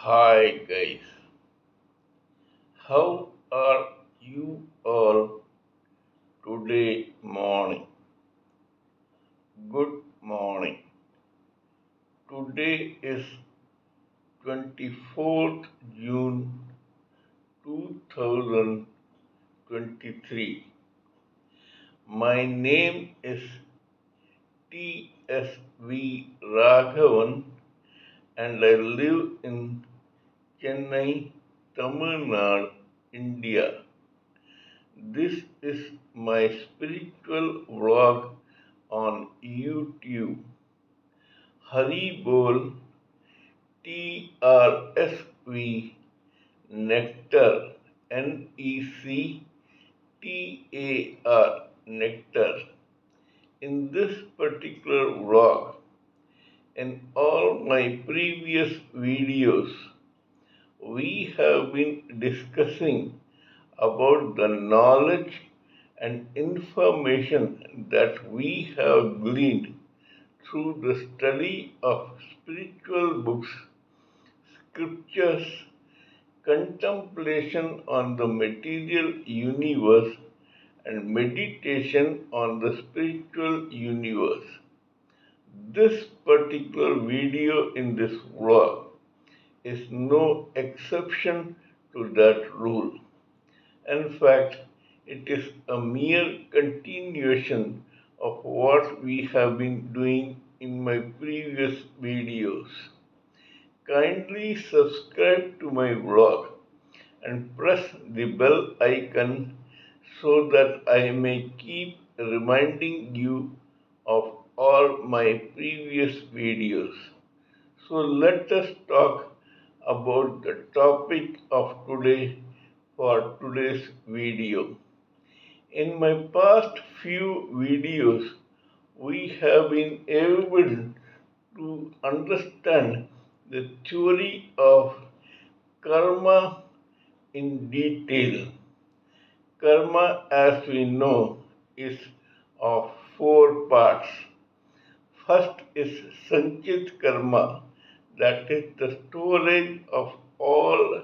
Hi guys, how are you all today morning? Good morning. Today is 24th June 2023. My name is TSV Raghavan and I live in Chennai, Tamil Nadu, India. This is my spiritual vlog on YouTube. Haribol TRSV nectar NECTAR nectar. In this particular vlog, in all my previous videos, we have been discussing about the knowledge and information that we have gleaned through the study of spiritual books, scriptures, contemplation on the material universe, and meditation on the spiritual universe. This particular video in this vlog is no exception to that rule. In fact, it is a mere continuation of what we have been doing in my previous videos. Kindly subscribe to my vlog and press the bell icon so that I may keep reminding you of all my previous videos. So let us talk about the topic of today for today's video. In my past few videos, we have been able to understand the theory of karma in detail. Karma, as we know, is of four parts. First is Sanchit karma, that is the storage of all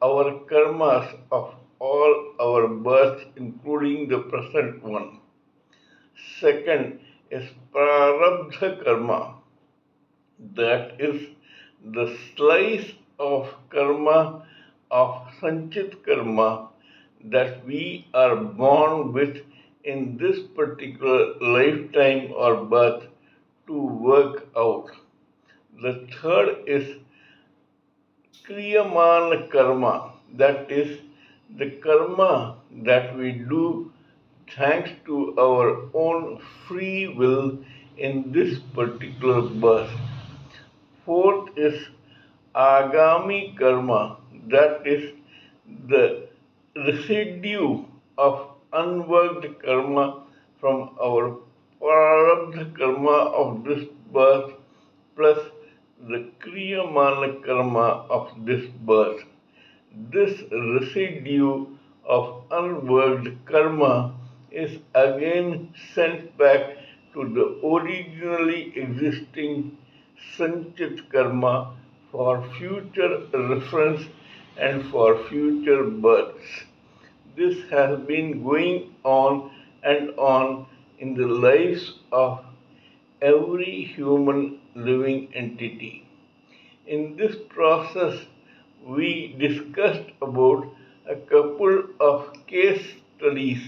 our karmas of all our births, including the present one. Second is Prarabdha karma, that is the slice of karma of Sanchit karma that we are born with in this particular lifetime or birth to work out. The third is Kriyamana karma, that is the karma that we do thanks to our own free will in this particular birth. Fourth is Agami karma, that is the residue of unworked karma from our prarabdha karma of this birth plus the kriyamana karma of this birth. This residue of unworked karma is again sent back to the originally existing Sanchit karma for future reference and for future births. This has been going on and on in the lives of every human living entity. In this process, we discussed about a couple of case studies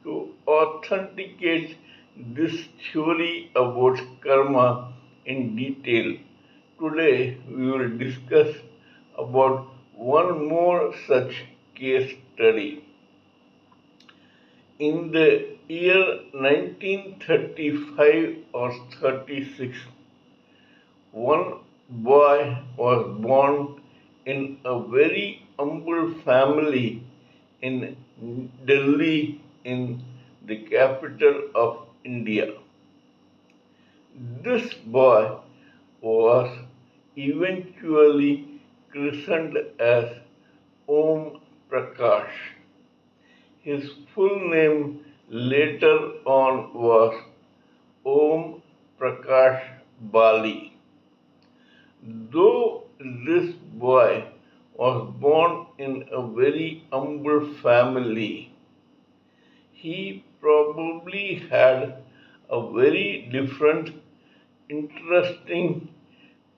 to authenticate this theory about karma in detail. Today, we will discuss about one more such case study. In the year 1935 or 36, one boy was born in a very humble family in Delhi, in the capital of India. This boy was eventually christened as Om Prakash. His full name later on was Om Prakash Bali. Though this boy was born in a very humble family. He probably had a very different, interesting,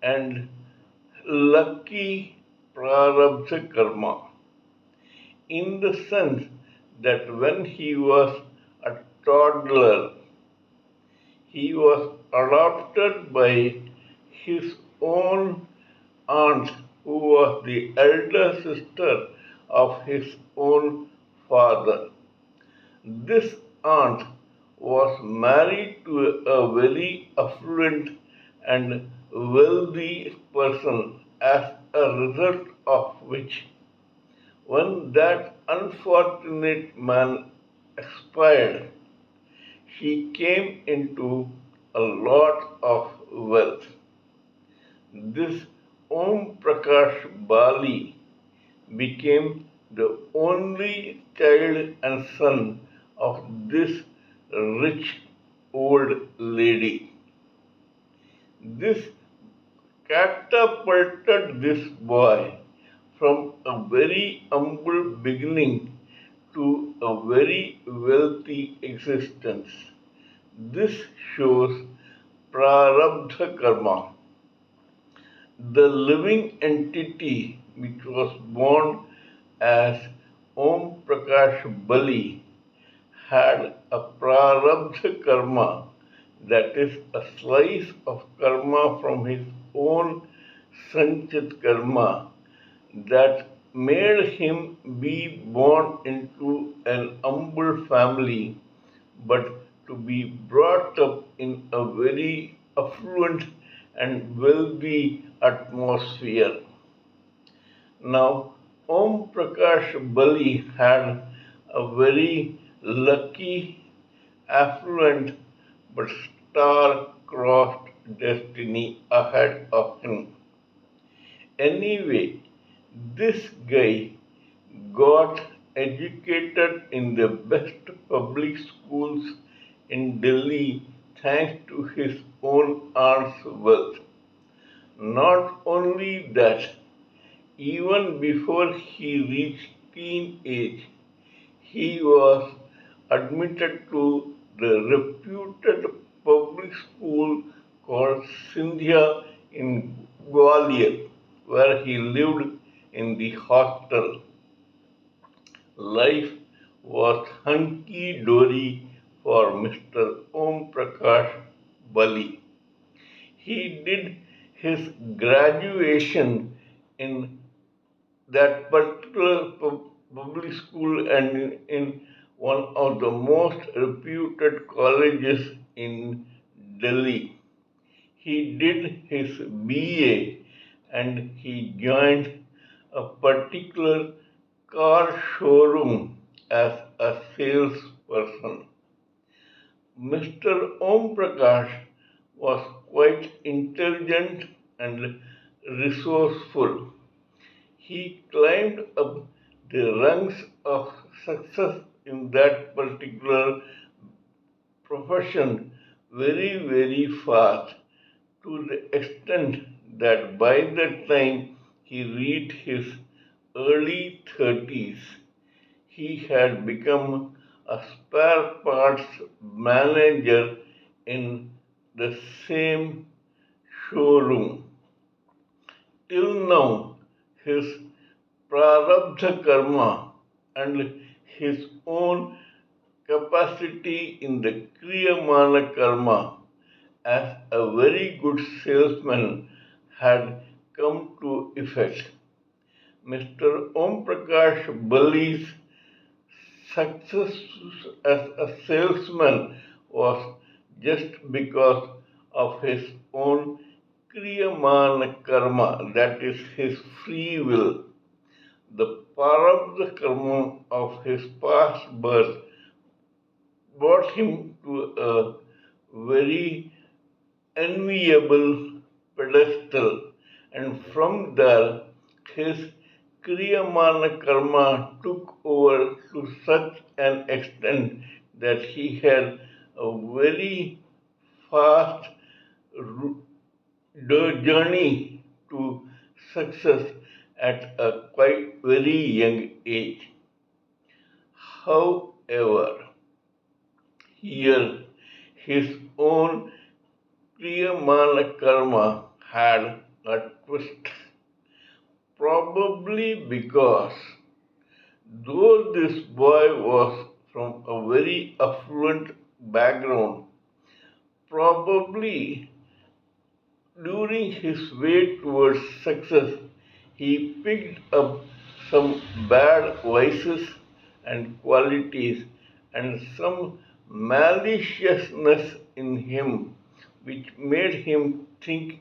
and lucky prarabdha karma, in the sense that when he was a toddler, he was adopted by his own aunt, who was the elder sister of his own father. This aunt was married to a very affluent and wealthy person, as a result of which, when that unfortunate man expired, she came into a lot of wealth. This Om Prakash Bali became the only child and son of this rich old lady. This catapulted this boy from a very humble beginning to a very wealthy existence. This shows prarabdha karma. The living entity which was born as Om Prakash Bali had a prarabdha karma, that is, a slice of karma from his own sanchit karma, that made him be born into an humble family, but to be brought up in a very affluent and wealthy atmosphere. Now, Om Prakash Bali had a very lucky, affluent, but star-crossed destiny ahead of him. Anyway, this guy got educated in the best public schools in Delhi thanks to his own aunt's wealth. Not only that, even before he reached teen age, he was admitted to the reputed public school called Sindhya in Gwalior, where he lived in the hostel. Life was hunky dory for Mr. Om Prakash Bali. He did his graduation in that particular public school and in one of the most reputed colleges in Delhi. He did his BA and he joined a particular car showroom as a salesperson. Mr. Om Prakash was quite intelligent and resourceful. He climbed up the rungs of success in that particular profession very, very fast, to the extent that by the time he reached his early 30s, he had become a spare parts manager in the same showroom. Till now, his prarabdha karma and his own capacity in the kriyamana karma as a very good salesman had come to effect. Mr. Om Prakash Bali's success as a salesman was just because of his own kriyamana karma, that is his free will. The prarabdha karma of his past birth brought him to a very enviable pedestal, and from there his kriyamana karma took over to such an extent that he had a very fast journey to success at a quite very young age. However, here his own Priyamana karma had a twist, probably because though this boy was from a very affluent background, probably during his way towards success, he picked up some bad vices and qualities and some maliciousness in him, which made him think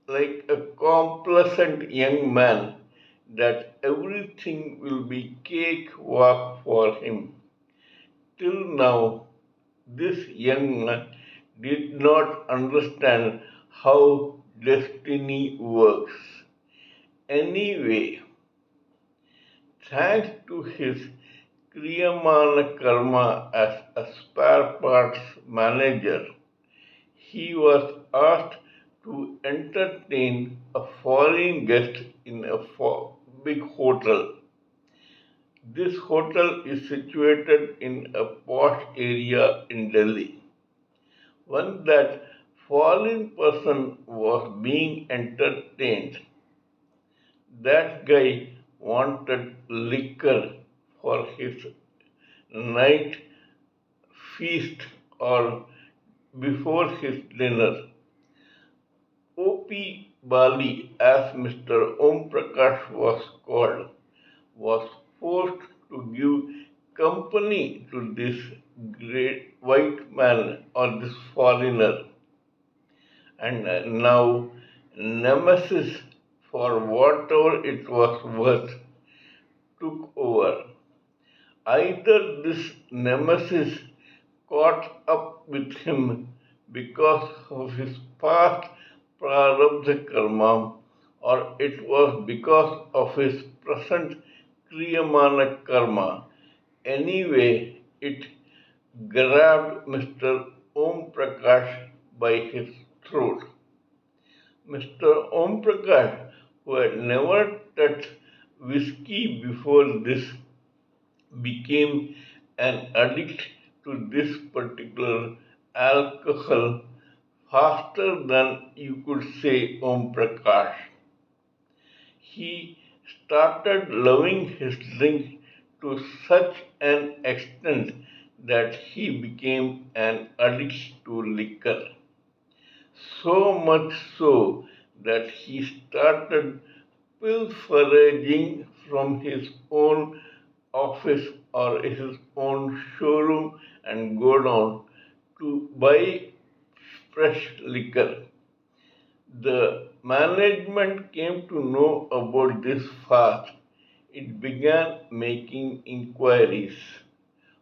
like a complacent young man that everything will be cakewalk for him. Till now, this young man did not understand how destiny works. Anyway, thanks to his Kriyamana Karma as a spare parts manager, he was asked to entertain a foreign guest in a big hotel. This hotel is situated in a posh area in Delhi. When that foreign person was being entertained, that guy wanted liquor for his night feast or before his dinner. O.P. Bali, as Mr. Om Prakash was called, was forced to give company to this great white man or this foreigner, and now nemesis for whatever it was worth took over. Either this nemesis caught up with him because of his past prarabdha karma, or it was because of his present kriyamana karma. Anyway, it grabbed Mr. Om Prakash by his throat. Mr. Om Prakash, who had never touched whiskey before this, became an addict to this particular alcohol faster than you could say Om Prakash. He started loving his drink to such an extent that he became an addict to liquor. So much so that he started pilfering from his own office or his own showroom and go down to buy fresh liquor. The management came to know about this fast. It began making inquiries.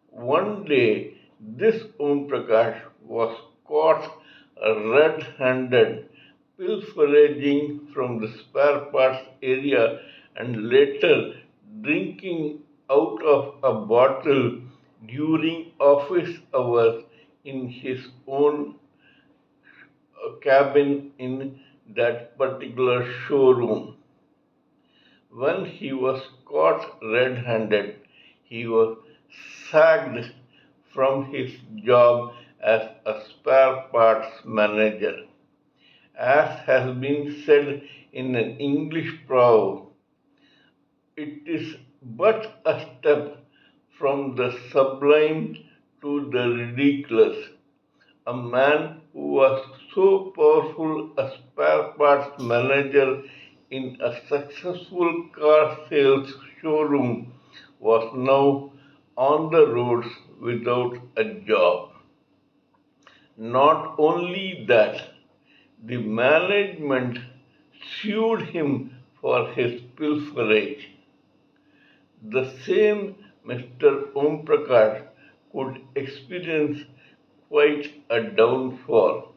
One day, this Om Prakash was caught red handed pilfering from the spare parts area and later drinking out of a bottle during office hours in his own cabin in that particular showroom. When he was caught red handed, he was sacked from his job as a spare parts manager. As has been said in an English proverb, it is but a step from the sublime to the ridiculous. A man who was so powerful a spare parts manager in a successful car sales showroom was now on the roads without a job. Not only that, the management sued him for his pilferage. The same Mr. Om Prakash could experience quite a downfall.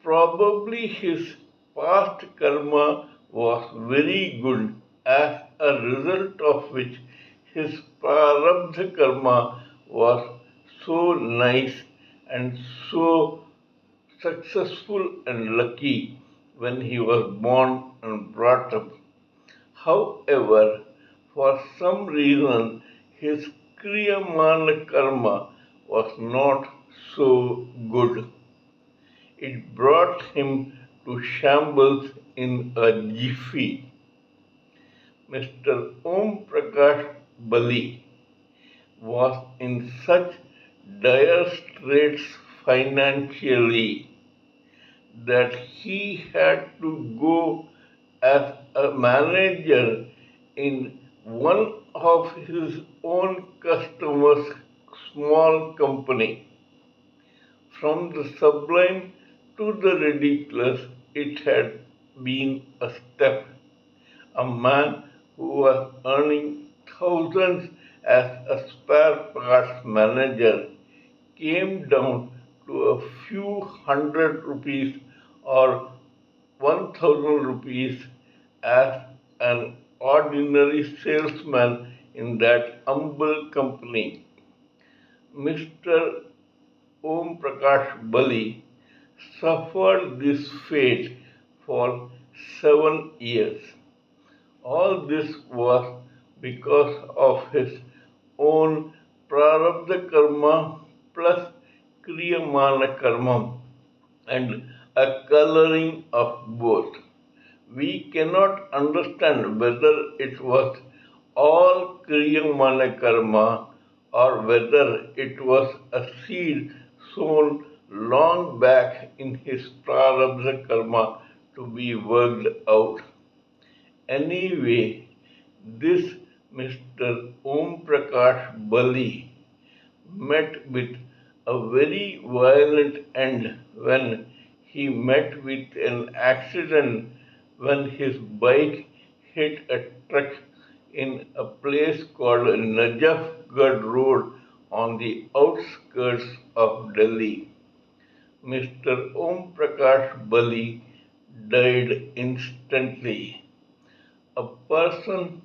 Probably his past karma was very good, as a result of which his prarabdha karma was so nice and so successful and lucky when he was born and brought up. However, for some reason, his Kriyamana karma was not so good. It brought him to shambles in a jiffy. Mr. Om Prakash Bali was in such dire straits financially that he had to go as a manager in one of his own customers' small company. From the sublime to the ridiculous, it had been a step. A man who was earning thousands as a spare parts manager came down to a few hundred rupees or 1000 rupees as an ordinary salesman in that humble company. Mr. Om Prakash Bali suffered this fate for 7 years. All this was because of his own prarabdha karma plus kriyamana karma and a coloring of both. We cannot understand whether it was all kriyamana karma or whether it was a seed sown long back in his prarabdha karma to be worked out. Anyway, this Mr. Om Prakash Bali met with a very violent end when he met with an accident when his bike hit a truck in a place called Najafgarh Road on the outskirts of Delhi. Mr. Om Prakash Bali died instantly. A person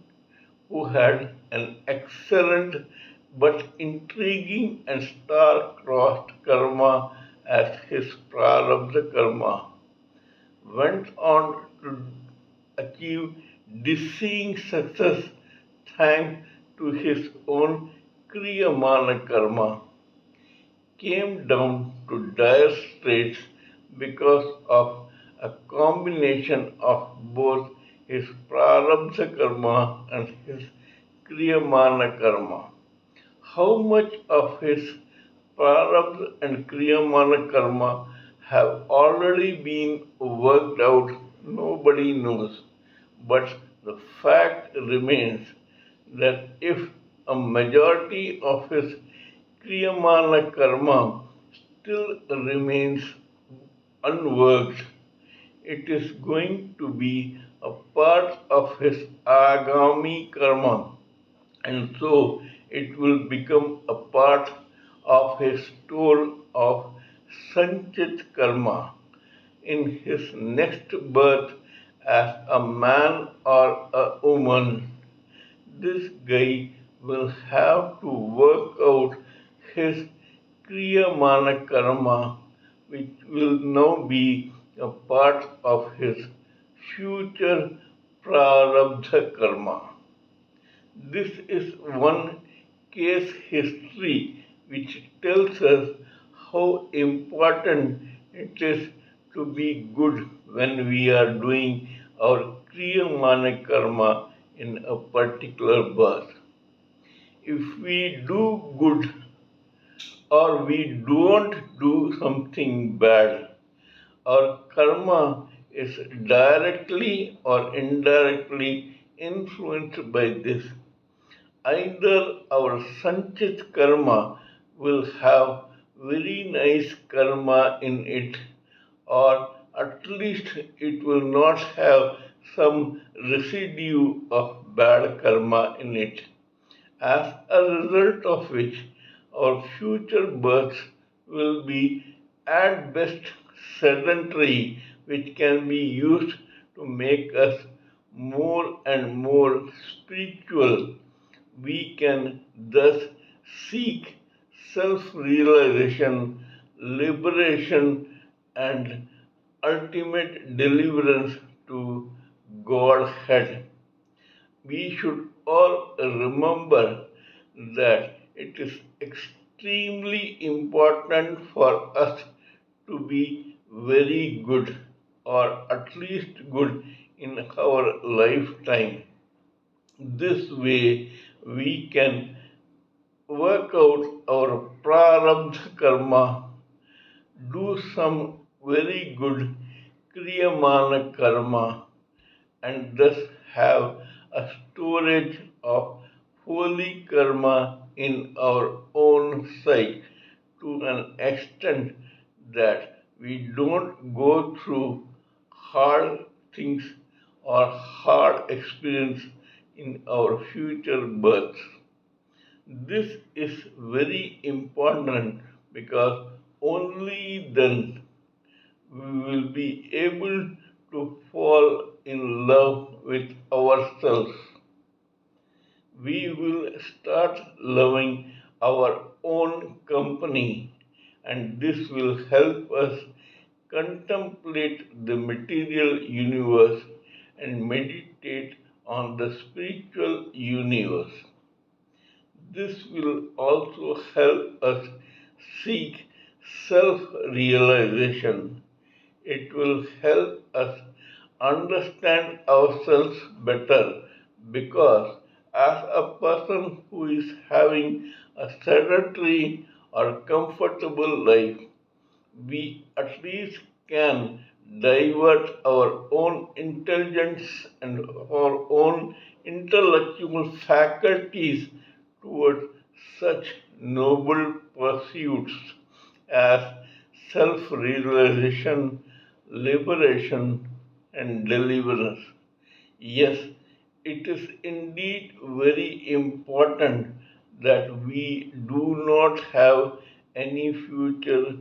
who had an excellent but intriguing and star-crossed karma as his prarabdha karma, went on to achieve dizzying success thanks to his own kriyamana karma, came down to dire straits because of a combination of both his prarabdha karma and his kriyamana karma. How much of his prarabdha and kriyamana karma have already been worked out, nobody knows. But the fact remains that if a majority of his kriyamana karma still remains unworked, it is going to be a part of his agami karma, and so it will become a part of his toll of sanchit karma in his next birth as a man or a woman. This guy will have to work out his kriyamana karma, which will now be a part of his future prarabdha karma. This is one case history which tells us how important it is to be good when we are doing our kriyamana karma in a particular birth. If we do good or we don't do something bad, our karma is directly or indirectly influenced by this. Either our sanchit karma will have very nice karma in it, or at least it will not have some residue of bad karma in it, as a result of which our future births will be at best sedentary, which can be used to make us more and more spiritual. We can thus seek self realization, liberation, and ultimate deliverance to Godhead. We should all remember that it is extremely important for us to be very good or at least good in our lifetime. This way, we can work out our prarabdha karma, do some very good kriyamana karma, and thus have a storage of holy karma in our own sight to an extent that we don't go through hard things or hard experience in our future births. This is very important because only then we will be able to fall in love with ourselves. We will start loving our own company, and this will help us contemplate the material universe and meditate on the spiritual universe. This will also help us seek self realization. It will help us understand ourselves better because, as a person who is having a sedentary or comfortable life, we at least can divert our own intelligence and our own intellectual faculties toward such noble pursuits as self realization, liberation, and deliverance. Yes, it is indeed very important that we do not have any future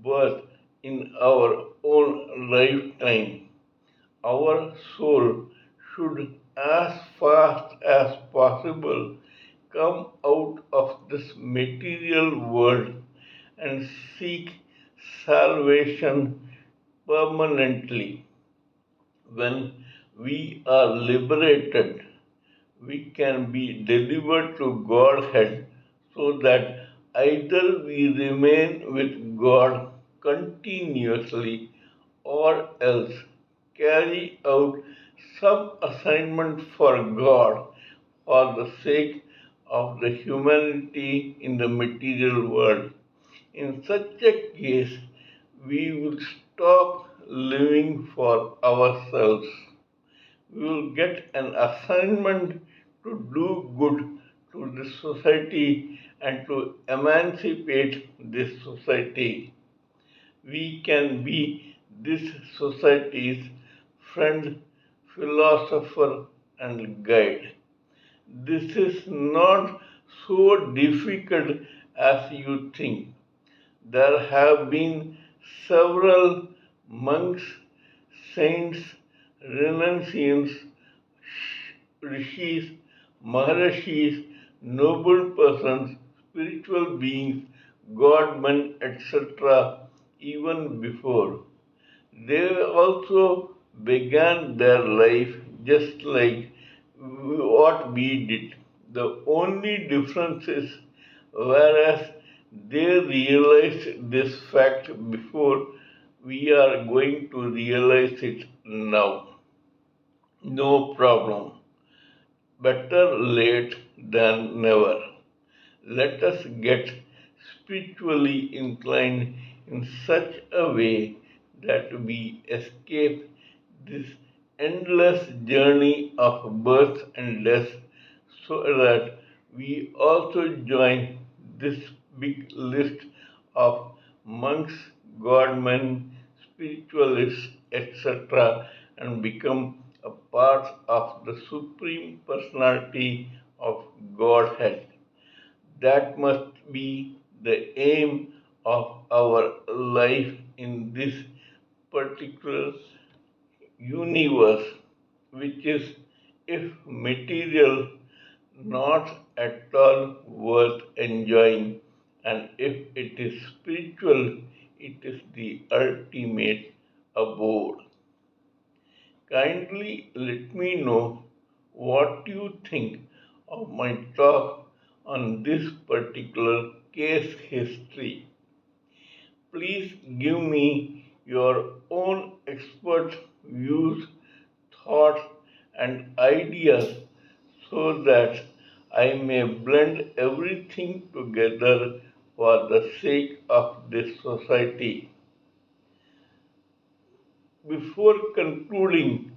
birth in our own lifetime. Our soul should, as fast as possible, come out of this material world and seek salvation permanently. When we are liberated, we can be delivered to Godhead so that either we remain with God continuously or else carry out some assignment for God for the sake of the humanity in the material world. In such a case, we will stop living for ourselves. We will get an assignment to do good to this society and to emancipate this society. We can be this society's friend, philosopher, and guide. This is not so difficult as you think. There have been several monks, saints, renunciants, rishis, maharishis, noble persons, spiritual beings, godmen, etc., even before. They also began their life just like what we did. The only difference is, whereas they realized this fact before, we are going to realize it now. No problem. Better late than never. Let us get spiritually inclined in such a way that we escape this endless journey of birth and death so that we also join this big list of monks, godmen, spiritualists, etc., and become a part of the Supreme Personality of Godhead. That must be the aim of our life in this particular universe, which is, if material, not at all worth enjoying, and if it is spiritual, it is the ultimate abode. Kindly let me know what you think of my talk on this particular case history. Please give me your own expert views, thoughts, and ideas so that I may blend everything together for the sake of this society. Before concluding,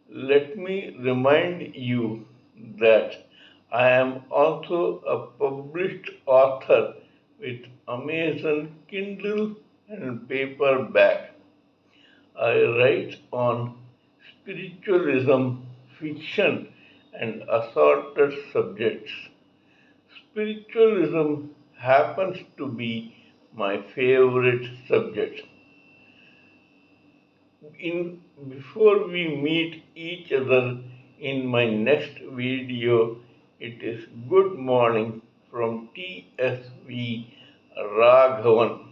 let me remind you that I am also a published author with Amazon Kindle and paperback. I write on spiritualism, fiction, and assorted subjects. Spiritualism happens to be my favorite subject. Before we meet each other in my next video, it is good morning from TSV Raghavan.